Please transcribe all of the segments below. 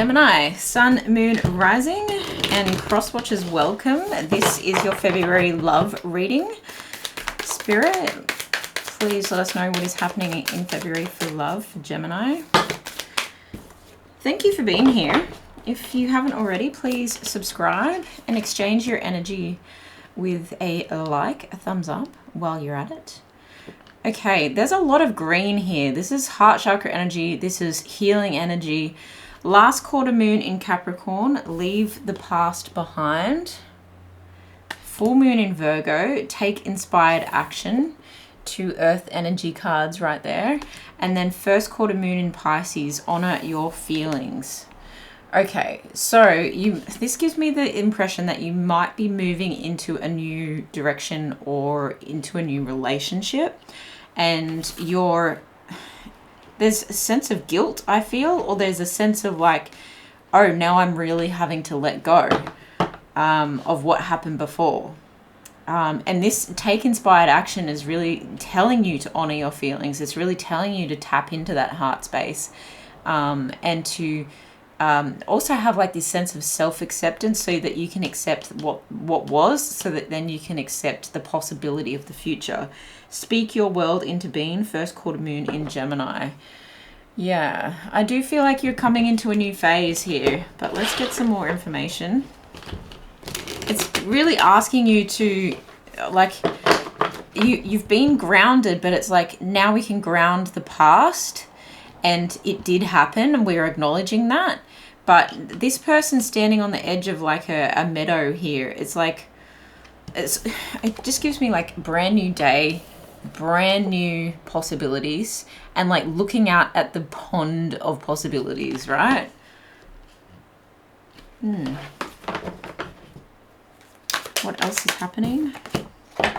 Gemini, Sun, Moon, Rising, and cross-watchers, welcome. This is your February love reading. Spirit, please let us know what is happening in February for love for Gemini. Thank you for being here. If you haven't already, please subscribe and exchange your energy with a like, a thumbs up while you're at it. Okay, there's a lot of green here. This is heart chakra energy. This is healing energy. Last quarter moon in Capricorn, leave the past behind. Full moon in Virgo, take inspired action. 2 earth energy cards right there. And then first quarter moon in Pisces, honor your feelings. Okay, so this gives me the impression that you might be moving into a new direction or into a new relationship. And there's a sense of guilt, I feel, or there's a sense of like, oh, now I'm really having to let go of what happened before. And this take inspired action is really telling you to honor your feelings. It's really telling you to tap into that heart space and to also have like this sense of self-acceptance so that you can accept what was, so that then you can accept the possibility of the future. Speak your world into being, first quarter moon in Gemini. Yeah, I do feel like you're coming into a new phase here, but let's get some more information. It's really asking you to, like, you've been grounded, but it's like now we can ground the past, and it did happen and we're acknowledging that. But this person standing on the edge of like a meadow here, it's like, it just gives me like brand new day, brand new possibilities, and like looking out at the pond of possibilities, right? What else is happening?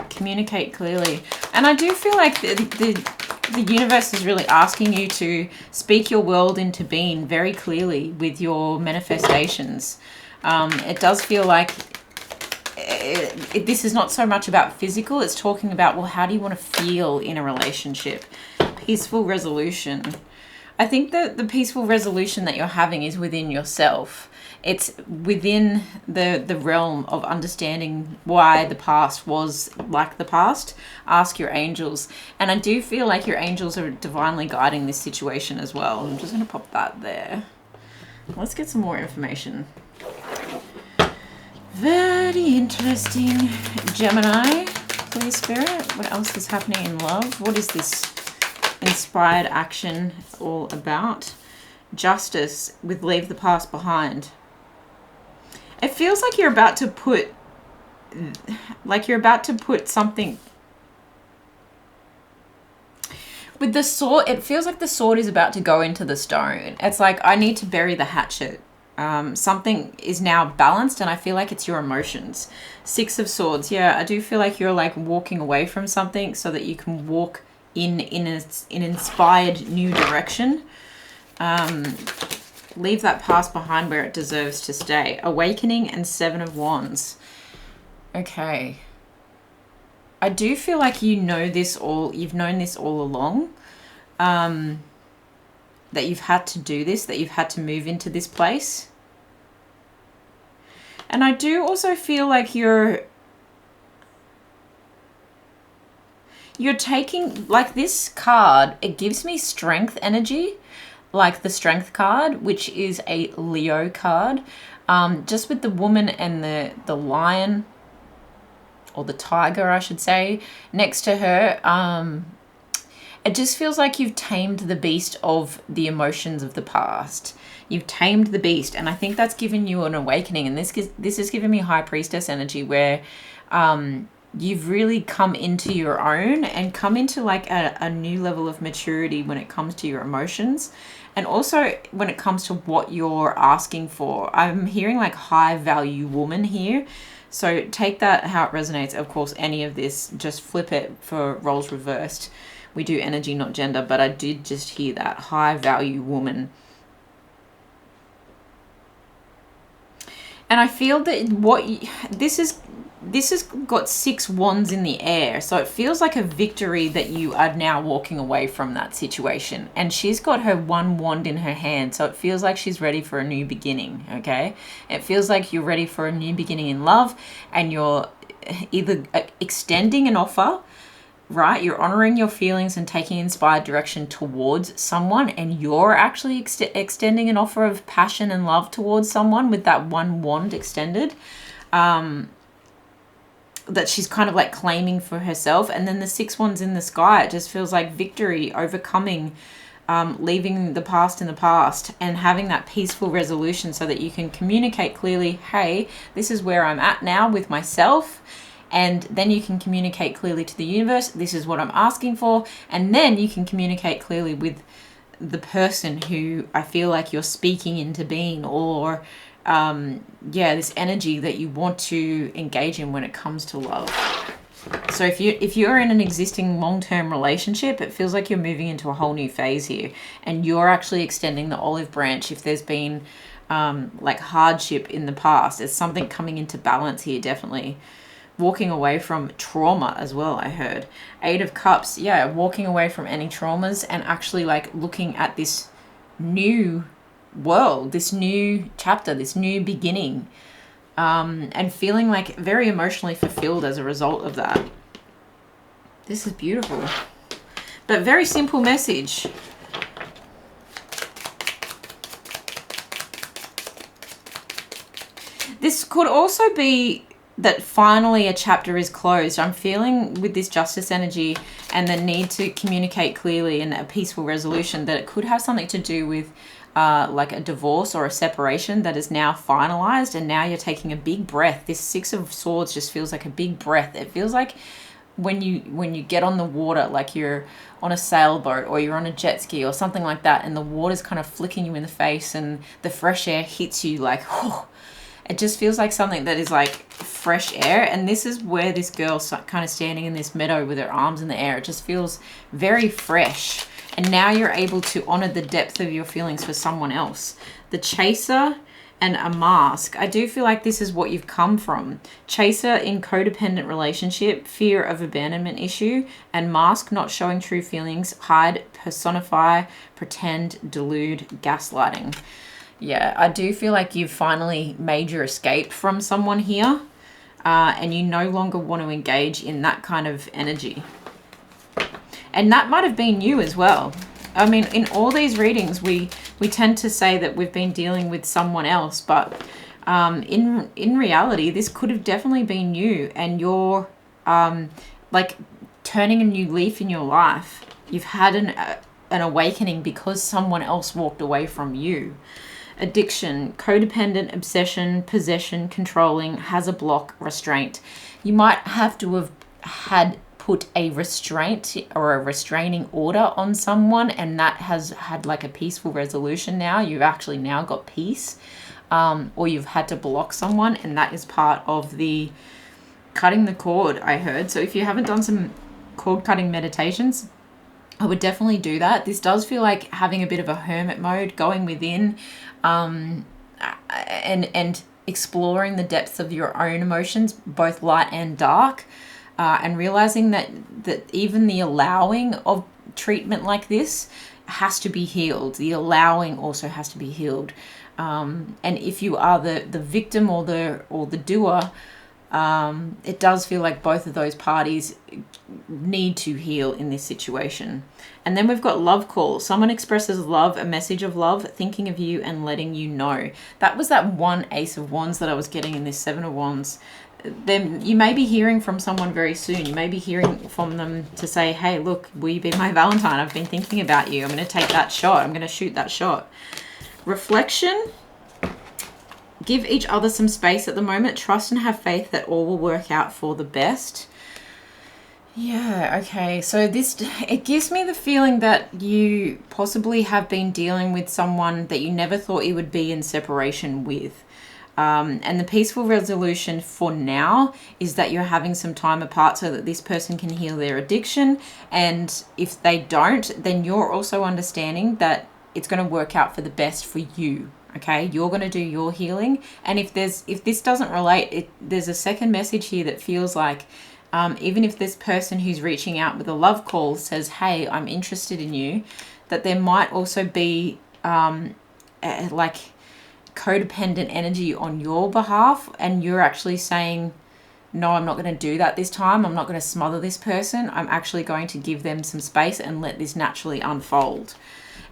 Communicate clearly. And I do feel like the universe is really asking you to speak your world into being very clearly with your manifestations. It does feel like this is not so much about physical. It's talking about, well, how do you want to feel in a relationship? Peaceful resolution. I think that the peaceful resolution that you're having is within yourself. It's within the realm of understanding why the past was like the past. Ask your angels. And I do feel like your angels are divinely guiding this situation as well. I'm just going to pop that there. Let's get some more information. Very interesting. Gemini, please, Spirit. What else is happening in love? What is this inspired action all about? Justice with leave the past behind. It feels like you're about to put something with the sword. It feels like the sword is about to go into the stone. It's like, I need to bury the hatchet. Something is now balanced, and I feel like it's your emotions. 6 of Swords. Yeah, I do feel like you're like walking away from something so that you can walk in an inspired new direction. Leave that past behind where it deserves to stay. Awakening and 7 of Wands. Okay. I do feel like you've known this all along. That you've had to do this, that you've had to move into this place. And I do also feel like you're taking, like, this card, it gives me strength energy, like the strength card, which is a Leo card. Just with the woman and the lion, or the tiger, I should say, next to her. It just feels like you've tamed the beast of the emotions of the past. You've tamed the beast, and I think that's given you an awakening. And this has given me High Priestess energy, where you've really come into your own and come into like a new level of maturity when it comes to your emotions, and also when it comes to what you're asking for. I'm hearing like high value woman here. So take that how it resonates. Of course, any of this, just flip it for roles reversed. We do energy, not gender, but I did just hear that high value woman. And I feel that this is this has got 6 wands in the air, so it feels like a victory that you are now walking away from that situation. And she's got her 1 wand in her hand, so it feels like she's ready for a new beginning. Okay, it feels like you're ready for a new beginning in love, and you're either extending an offer, right? You're honoring your feelings and taking inspired direction towards someone, and you're actually extending an offer of passion and love towards someone with that 1 wand extended. That she's kind of like claiming for herself. And then the 6 wands in the sky, it just feels like victory, overcoming, leaving the past in the past and having that peaceful resolution so that you can communicate clearly, hey, this is where I'm at now with myself. And then you can communicate clearly to the universe, this is what I'm asking for. And then you can communicate clearly with the person who I feel like you're speaking into being, or this energy that you want to engage in when it comes to love. So if you're in an existing long-term relationship, it feels like you're moving into a whole new phase here, and you're actually extending the olive branch. If there's been like hardship in the past, there's something coming into balance here, definitely. Walking away from trauma as well, I heard. 8 of Cups, yeah, walking away from any traumas and actually like looking at this new world, this new chapter, this new beginning, and feeling like very emotionally fulfilled as a result of that. This is beautiful, but very simple message. This could also be that finally a chapter is closed. I'm feeling with this Justice energy and the need to communicate clearly and a peaceful resolution that it could have something to do with like a divorce or a separation that is now finalized, and now you're taking a big breath. This 6 of Swords just feels like a big breath. It feels like when you get on the water, like you're on a sailboat or you're on a jet ski or something like that, and the water's kind of flicking you in the face and the fresh air hits you like, whew. It just feels like something that is like fresh air. And this is where this girl's kind of standing in this meadow with her arms in the air. It just feels very fresh. And now you're able to honor the depth of your feelings for someone else. The Chaser and a Mask. I do feel like this is what you've come from. Chaser in codependent relationship, fear of abandonment issue, and Mask, not showing true feelings, hide, personify, pretend, delude, gaslighting. Yeah, I do feel like you've finally made your escape from someone here, and you no longer want to engage in that kind of energy. And that might have been you as well. I mean, in all these readings, we tend to say that we've been dealing with someone else, but in reality, this could have definitely been you, and you're like turning a new leaf in your life. You've had an awakening because someone else walked away from you. Addiction, codependent, obsession, possession, controlling, has a block, restraint. You might have to have had put a restraint or a restraining order on someone, and that has had like a peaceful resolution now. You've actually now got peace, or you've had to block someone, and that is part of the cutting the cord, I heard. So if you haven't done some cord cutting meditations, I would definitely do that. This does feel like having a bit of a hermit mode, going within, and exploring the depths of your own emotions, both light and dark, and realizing that even the allowing of treatment like this has to be healed. The allowing also has to be healed. And if you are the victim or the doer, it does feel like both of those parties need to heal in this situation. And then we've got love call. Someone expresses love, a message of love, thinking of you and letting you know. That was that one Ace of Wands that I was getting in this 7 of Wands. Then you may be hearing from someone very soon. You may be hearing from them to say, hey, look, will you be my Valentine? I've been thinking about you. I'm going to take that shot. I'm going to shoot that shot. Reflection. Give each other some space at the moment. Trust and have faith that all will work out for the best. Yeah, okay. So it gives me the feeling that you possibly have been dealing with someone that you never thought you would be in separation with. And the peaceful resolution for now is that you're having some time apart so that this person can heal their addiction. And if they don't, then you're also understanding that it's going to work out for the best for you. Okay, you're going to do your healing. And if this doesn't relate, there's a second message here that feels like even if this person who's reaching out with a love call says, hey, I'm interested in you, that there might also be like codependent energy on your behalf, and you're actually saying, no, I'm not going to do that this time. I'm not going to smother this person. I'm actually going to give them some space and let this naturally unfold.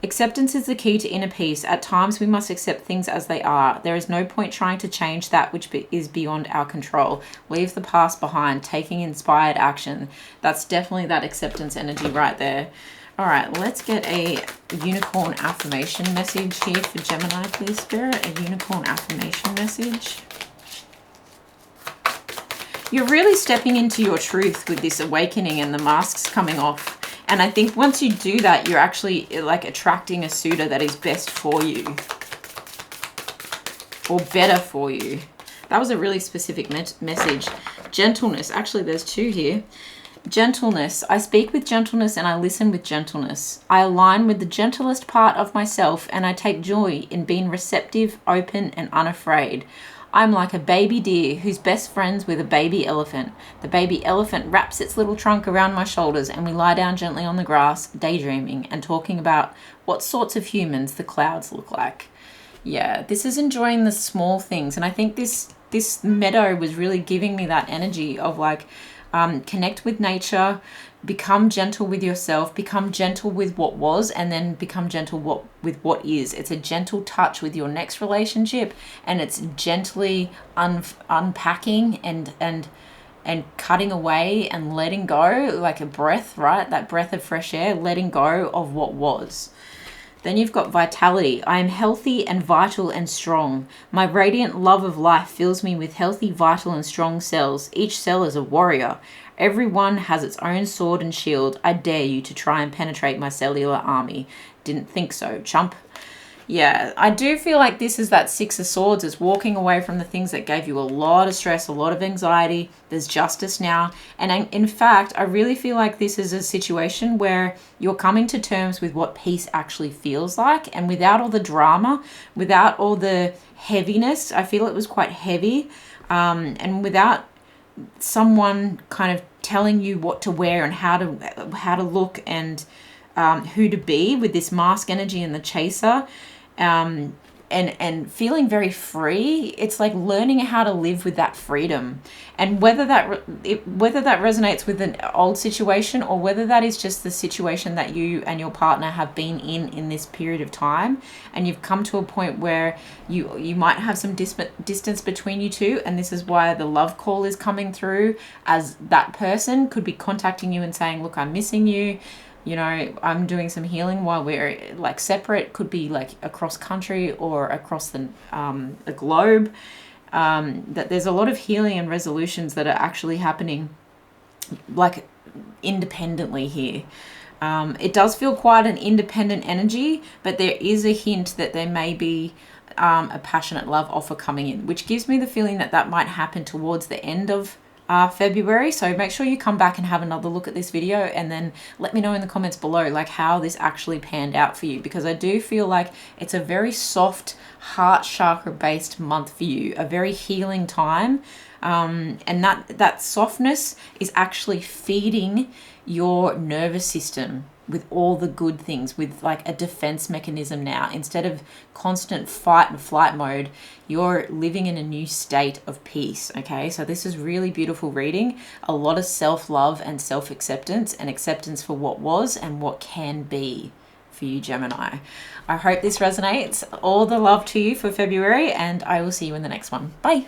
Acceptance is the key to inner peace. At times we must accept things as they are. There is no point trying to change that which is beyond our control. Leave the past behind, taking inspired action. That's definitely that acceptance energy right there. All right, let's get a unicorn affirmation message here for Gemini, please, Spirit. A unicorn affirmation message. You're really stepping into your truth with this awakening and the masks coming off. And I think once you do that, you're actually like attracting a suitor that is best for you. Or better for you. That was a really specific message. Gentleness. Actually, there's two here. Gentleness. I speak with gentleness and I listen with gentleness. I align with the gentlest part of myself and I take joy in being receptive, open, and unafraid. I'm like a baby deer who's best friends with a baby elephant. The baby elephant wraps its little trunk around my shoulders and we lie down gently on the grass, daydreaming and talking about what sorts of humans the clouds look like. Yeah, this is enjoying the small things. And I think this meadow was really giving me that energy of like, connect with nature, become gentle with yourself, become gentle with what was, and then become gentle with what is. It's a gentle touch with your next relationship, and it's gently unpacking and cutting away and letting go, like a breath, right? That breath of fresh air, letting go of what was. Then you've got vitality. I am healthy and vital and strong. My radiant love of life fills me with healthy, vital and strong cells. Each cell is a warrior. Every one has its own sword and shield. I dare you to try and penetrate my cellular army. Didn't think so, chump. Yeah, I do feel like this is that Six of Swords. It's walking away from the things that gave you a lot of stress, a lot of anxiety. There's justice now. And in fact, I really feel like this is a situation where you're coming to terms with what peace actually feels like. And without all the drama, without all the heaviness, I feel it was quite heavy. And without someone kind of telling you what to wear and how to look and who to be with this mask energy and the chaser, and feeling very free. It's like learning how to live with that freedom, and whether that resonates with an old situation or whether that is just the situation that you and your partner have been in this period of time, and you've come to a point where you might have some distance between you two, and this is why the love call is coming through, as that person could be contacting you and saying, look, I'm missing you. You know, I'm doing some healing while we're like separate. Could be like across country or across the globe. That there's a lot of healing and resolutions that are actually happening like independently here. It does feel quite an independent energy, but there is a hint that there may be a passionate love offer coming in, which gives me the feeling that might happen towards the end of February. So make sure you come back and have another look at this video, and then let me know in the comments below like how this actually panned out for you, because I do feel like it's a very soft heart chakra based month for you, a very healing time, and that softness is actually feeding your nervous system with all the good things, with like a defense mechanism now. Instead of constant fight and flight mode, you're living in a new state of peace. Okay, so this is really beautiful reading. A lot of self-love and self-acceptance, and acceptance for what was and what can be for you, Gemini. I hope this resonates. All the love to you for February, and I will see you in the next one. Bye.